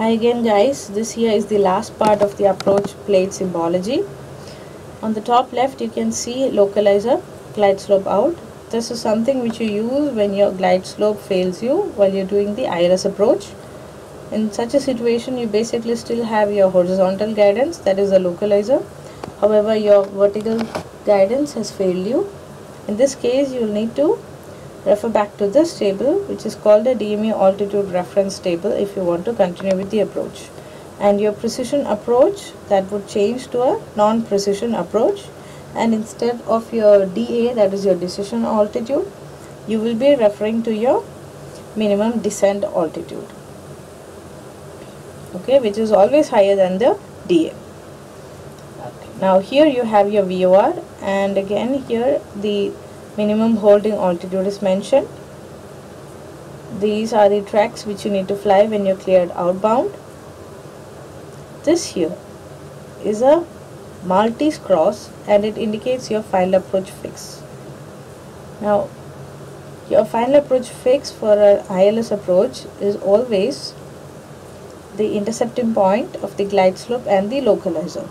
Hi again guys, this here is the last part of the approach plate symbology. On the top left you can see localizer, glide slope out. This is something which you use when your glide slope fails you while you're doing the ILS approach. In such a situation you basically still have your horizontal guidance, that is the localizer. However, your vertical guidance has failed you. In this case you will need to refer back to this table, which is called a DME altitude reference table, if you want to continue with the approach. And your precision approach, that would change to a non-precision approach, and instead of your DA, that is your decision altitude, you will be referring to your minimum descent altitude, okay, which is always higher than the DA. Now here you have your VOR, and again here the minimum holding altitude is mentioned. These are the tracks which you need to fly when you're cleared outbound. This here is a Maltese cross and it indicates your final approach fix. Now your final approach fix for an ILS approach is always the intercepting point of the glide slope and the localizer.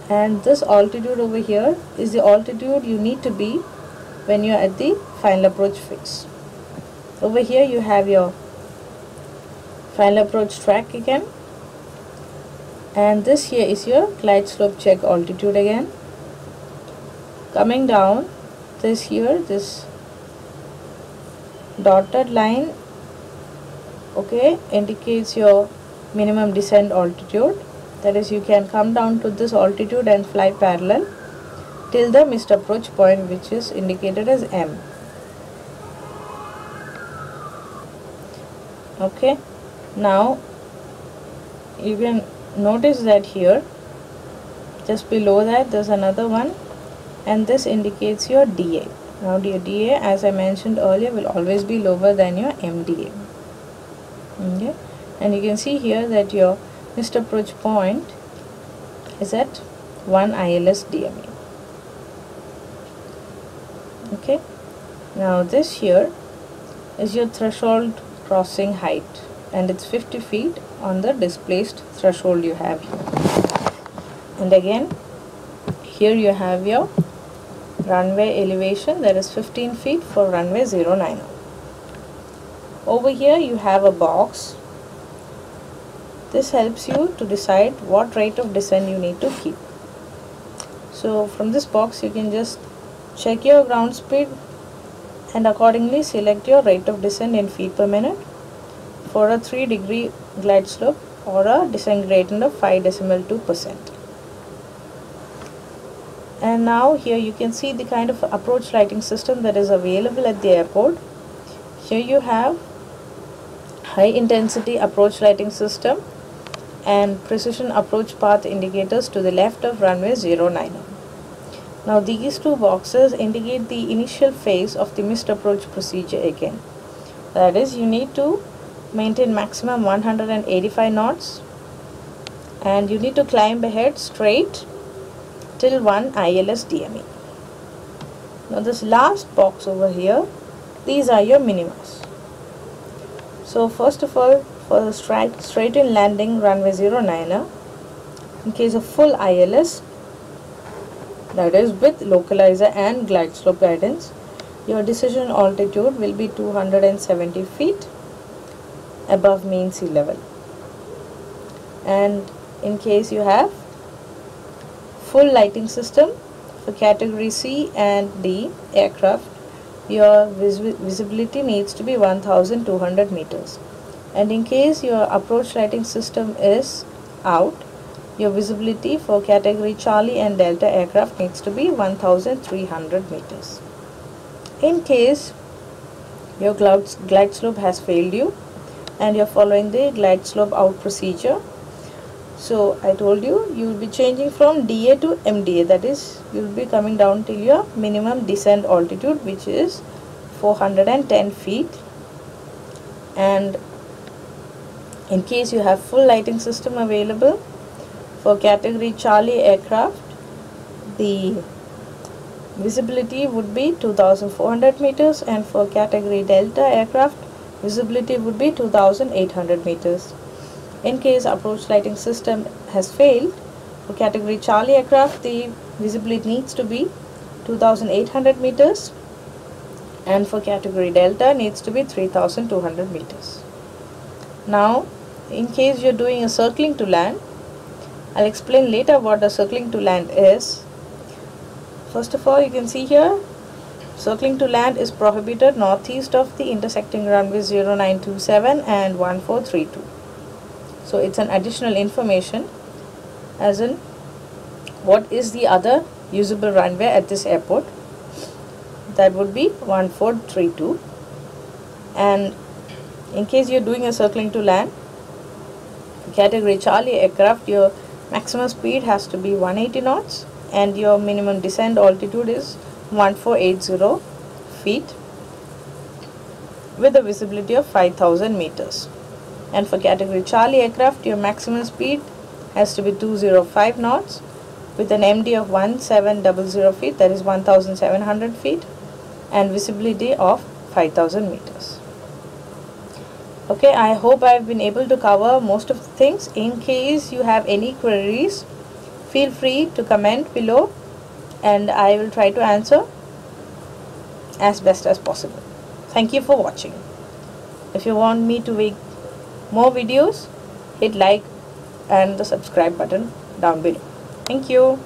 And this altitude over here is the altitude you need to be when you're at the final approach fix. Over here you have your final approach track again, and this here is your glide slope check altitude again. Coming down, this here, this dotted line, okay, indicates your minimum descent altitude. That is, you can come down to this altitude and fly parallel till the missed approach point, which is indicated as M. Okay, now you can notice that here just below that there's another one, and this indicates your DA. Now your DA, as I mentioned earlier, will always be lower than your MDA. Okay, and you can see here that your missed approach point is at 1 ILS DME. Okay, now this here is your threshold crossing height, and it's 50 feet on the displaced threshold you have here. And again here you have your runway elevation, that is 15 feet for runway 090. Over here you have a box. This helps you to decide what rate of descent you need to keep. So from this box you can just check your ground speed and accordingly select your rate of descent in feet per minute for a 3-degree glide slope or a descent gradient of 5.2%. And now here you can see the kind of approach lighting system that is available at the airport. Here you have high intensity approach lighting system and precision approach path indicators to the left of runway 090. Now these two boxes indicate the initial phase of the missed approach procedure again. That is, you need to maintain maximum 185 knots and you need to climb ahead straight till 1 ILS DME. Now this last box over here, these are your minimas. So first of all, for the straight in landing runway 090, in case of full ILS, that is with localizer and glide slope guidance, your decision altitude will be 270 feet above mean sea level. And in case you have full lighting system for category C and D aircraft, your visibility needs to be 1200 meters. And in case your approach lighting system is out, your visibility for category Charlie and Delta aircraft needs to be 1300 meters. In case your glide slope has failed you and you're following the glide slope out procedure, so I told you, you will be changing from DA to MDA, that is, you will be coming down till your minimum descent altitude, which is 410 feet. And in case you have full lighting system available for category Charlie aircraft, the visibility would be 2400 meters, and for category Delta aircraft visibility would be 2800 meters. In case approach lighting system has failed, for category Charlie aircraft, the visibility needs to be 2800 meters, and for category Delta needs to be 3200 meters. Now, in case you're doing a circling to land, I'll explain later what the circling to land is. First of all, you can see here, circling to land is prohibited northeast of the intersecting runways 0927 and 1432. So it's an additional information, as in what is the other usable runway at this airport. That would be 1432. And in case you're doing a circling to land, category Charlie aircraft, your maximum speed has to be 180 knots and your minimum descent altitude is 1480 feet with a visibility of 5000 meters. And for category Charlie aircraft, your maximum speed has to be 205 knots with an MD of 1700 feet, that is 1700 feet, and visibility of 5000 meters. Okay, I hope I've been able to cover most of the things. In case you have any queries, feel free to comment below and I will try to answer as best as possible. Thank you for watching. If you want me to make more videos, hit like and the subscribe button down below. Thank you.